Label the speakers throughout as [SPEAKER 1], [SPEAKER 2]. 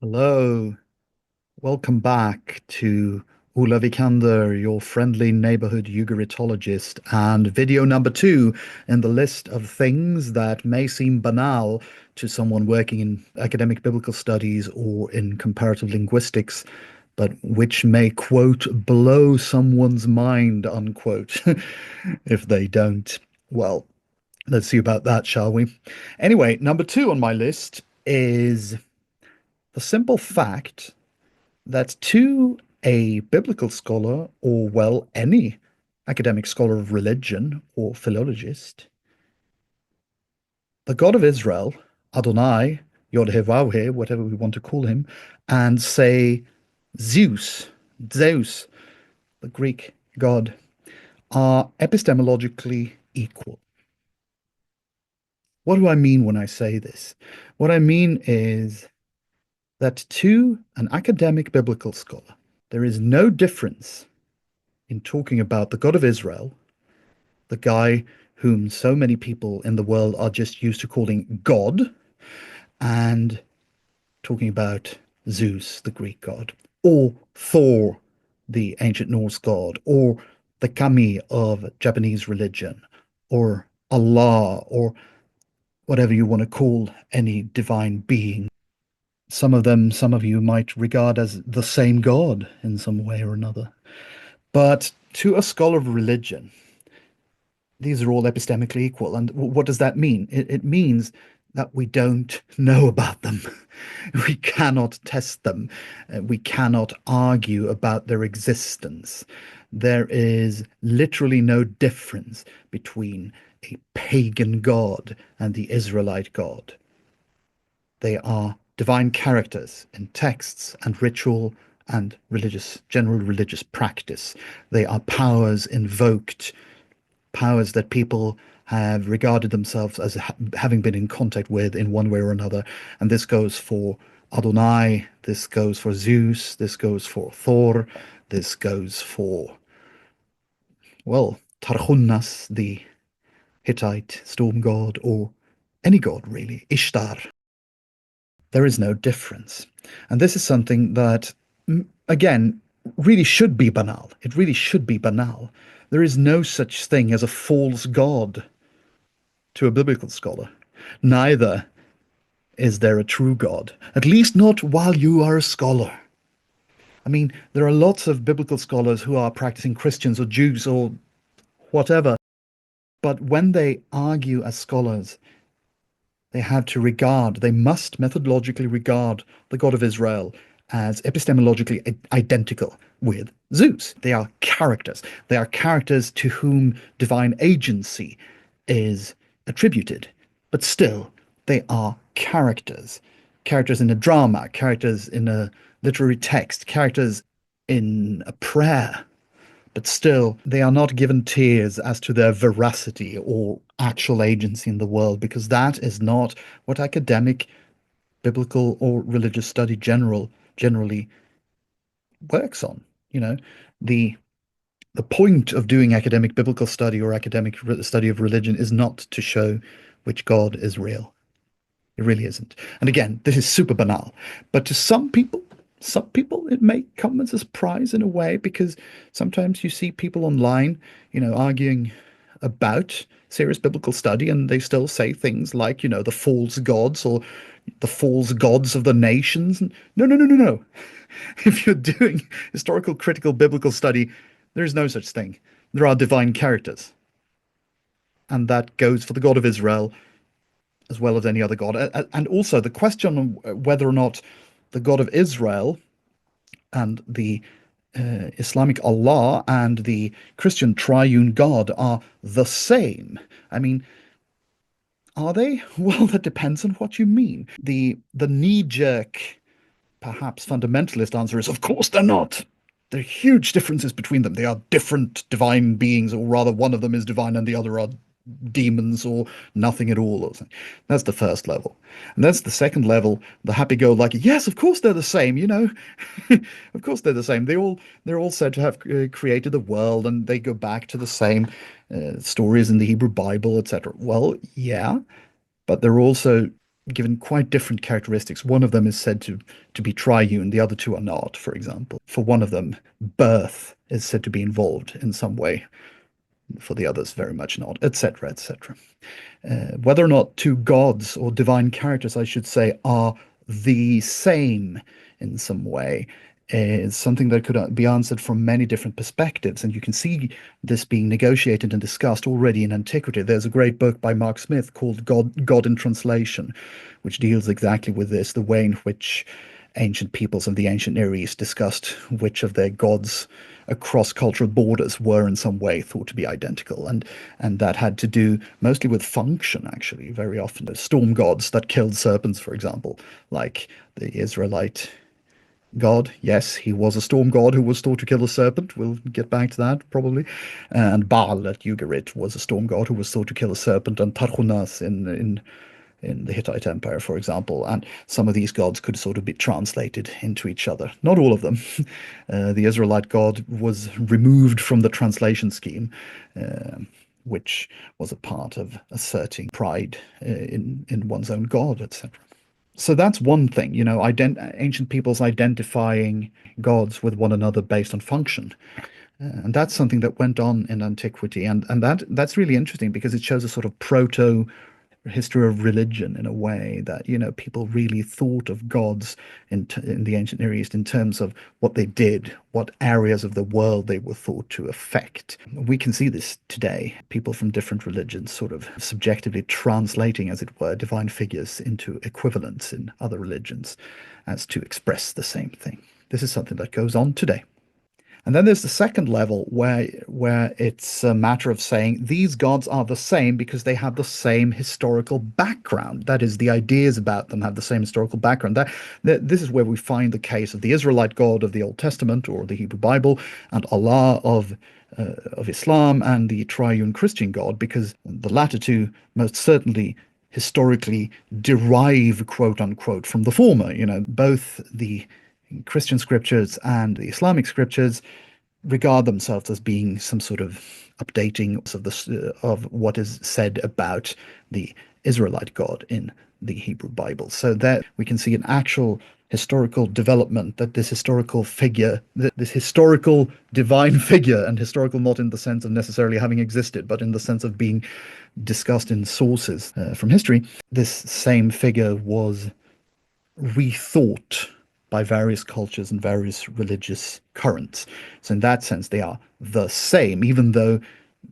[SPEAKER 1] Hello, welcome back to Ola Wikander, your friendly neighborhood Ugaritologist, and video number two in the list of things that may seem banal to someone working in academic biblical studies or in comparative linguistics, but which may, quote, blow someone's mind, unquote, if they don't. Well, let's see about that, shall we? Anyway, number two on my list is the simple fact that to a biblical scholar, or well, any academic scholar of religion or philologist, the God of Israel, Adonai, YHWH, whatever we want to call him, and say Zeus, the Greek god, are epistemologically equal. What do I mean when I say this? What I mean is that to an academic biblical scholar, there is no difference in talking about the God of Israel, the guy whom so many people in the world are just used to calling God, and talking about Zeus, the Greek god, or Thor, the ancient Norse god, or the kami of Japanese religion, or Allah, or whatever you want to call any divine being. Some of them, some of you might regard as the same God in some way or another. But to a scholar of religion, these are all epistemically equal. And what does that mean? It means that we don't know about them. We cannot test them. We cannot argue about their existence. There is literally no difference between a pagan god and the Israelite God. They are divine characters in texts and ritual and general religious practice. They are powers invoked, powers that people have regarded themselves as having been in contact with in one way or another. And this goes for Adonai, this goes for Zeus, this goes for Thor, this goes for, well, Tarchunnas, the Hittite storm god, or any god really, Ishtar. There is no difference. And this is something that, again, really should be banal. It really should be banal. There is no such thing as a false god to a biblical scholar. Neither is there a true God, at least not while you are a scholar. I mean, there are lots of biblical scholars who are practicing Christians or Jews or whatever, but when they argue as scholars, they must methodologically regard the God of Israel as epistemologically identical with Zeus. They are characters. They are characters to whom divine agency is attributed. But still, they are characters. Characters in a drama, characters in a literary text, characters in a prayer. But still, they are not given tiers as to their veracity or actual agency in the world, because that is not what academic, biblical, or religious study generally works on. You know, the the point of doing academic biblical study or academic study of religion is not to show which God is real. It really isn't. And again, this is super banal, but to some people it may come as a surprise in a way, because sometimes you see people online, arguing about serious biblical study, and they still say things like, the false gods or the false gods of the nations. No, no, no, no, no. If you're doing historical critical biblical study, there is no such thing. There are divine characters. And that goes for the God of Israel as well as any other God. And also the question of whether or not the God of Israel and the Islamic Allah and the Christian triune God are the same. I mean, are they? Well, that depends on what you mean. The knee-jerk, perhaps fundamentalist answer is, of course they're not. There are huge differences between them. They are different divine beings, or rather, one of them is divine and the other are demons or nothing at all. Or something. That's the first level. And that's the second level, the happy-go-lucky. Yes, of course they're the same, Of course they're the same. They're all said to have created the world, and they go back to the same stories in the Hebrew Bible, etc. Well, yeah, but they're also given quite different characteristics. One of them is said to be triune, the other two are not, for example. For one of them, birth is said to be involved in some way. For the others, very much not, etc., etc. Whether or not two gods, or divine characters, I should say, are the same in some way is something that could be answered from many different perspectives. And you can see this being negotiated and discussed already in antiquity. There's a great book by Mark Smith called God in Translation, which deals exactly with this, the way in which ancient peoples of the ancient Near East discussed which of their gods across cultural borders were in some way thought to be identical. And that had to do mostly with function, actually, very often. The storm gods that killed serpents, for example, like the Israelite god. Yes, he was a storm god who was thought to kill a serpent. We'll get back to that, probably. And Baal at Ugarit was a storm god who was thought to kill a serpent. And Tarhunas in the Hittite Empire, for example, and some of these gods could sort of be translated into each other. Not all of them. The Israelite god was removed from the translation scheme, which was a part of asserting pride in one's own god, etc. So that's one thing, ancient peoples identifying gods with one another based on function. And that's something that went on in antiquity. And that's really interesting because it shows a sort of proto history of religion in a way that, people really thought of gods in the ancient Near East in terms of what they did, what areas of the world they were thought to affect. We can see this today, people from different religions sort of subjectively translating, as it were, divine figures into equivalents in other religions as to express the same thing. This is something that goes on today. And then there's the second level where it's a matter of saying these gods are the same because they have the same historical background. That is, the ideas about them have the same historical background. This is where we find the case of the Israelite God of the Old Testament or the Hebrew Bible, and Allah of Islam, and the triune Christian God, because the latter two most certainly historically derive, quote unquote, from the former. Both the Christian scriptures and the Islamic scriptures regard themselves as being some sort of updating of what is said about the Israelite God in the Hebrew Bible. So that we can see an actual historical development, that this historical figure, this historical divine figure, and historical not in the sense of necessarily having existed, but in the sense of being discussed in sources from history, this same figure was rethought by various cultures and various religious currents. So in that sense, they are the same, even though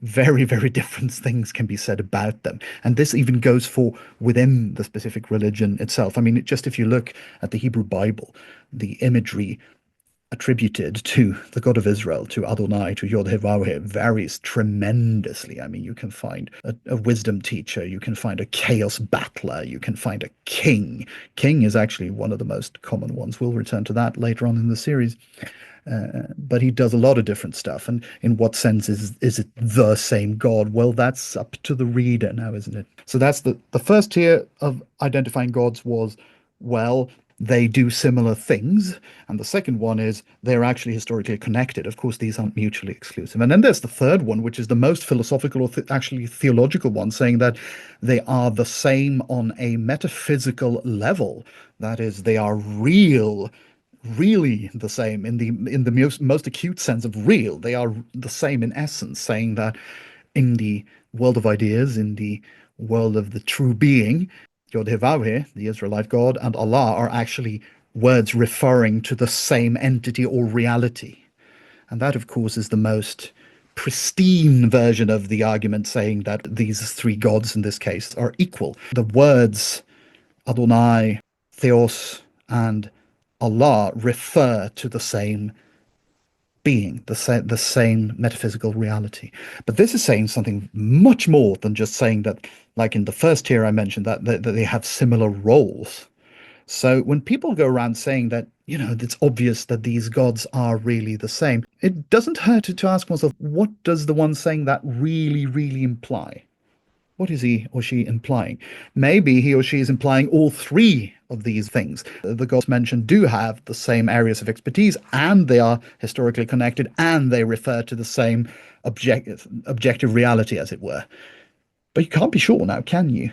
[SPEAKER 1] very, very different things can be said about them. And this even goes for within the specific religion itself. I mean, just if you look at the Hebrew Bible, the imagery attributed to the God of Israel, to Adonai, to YHWH, varies tremendously. I mean, you can find a wisdom teacher, you can find a chaos battler, you can find a king. King is actually one of the most common ones. We'll return to that later on in the series. But he does a lot of different stuff. And in what sense is it the same God? Well, that's up to the reader now, isn't it? So that's the first tier of identifying gods was, well, they do similar things. And the second one is they're actually historically connected. Of course, these aren't mutually exclusive. And then there's the third one, which is the most philosophical or actually theological one, saying that they are the same on a metaphysical level. That is, they are real, really the same in the most acute sense of real. They are the same in essence, saying that in the world of ideas, in the world of the true being, YHWH, the Israelite God, and Allah are actually words referring to the same entity or reality. And that, of course, is the most pristine version of the argument, saying that these three gods in this case are equal. The words Adonai, Theos, and Allah refer to the same being, the same metaphysical reality. But this is saying something much more than just saying that, like in the first tier I mentioned, that they have similar roles. So when people go around saying that, it's obvious that these gods are really the same, it doesn't hurt to ask oneself, what does the one saying that really, really imply? What is he or she implying? Maybe he or she is implying all three of these things. The gods mentioned do have the same areas of expertise, and they are historically connected, and they refer to the same objective reality, as it were. But you can't be sure now, can you?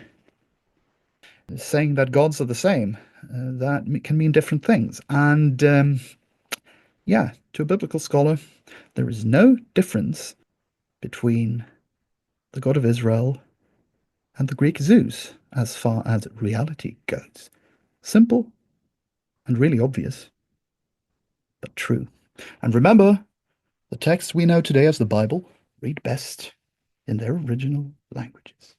[SPEAKER 1] saying that gods are the same. That can mean different things. And yeah, to a biblical scholar, there is no difference between the God of Israel and the Greek Zeus as far as reality goes. Simple and really obvious, but true. And remember, the texts we know today as the Bible read best in their original languages.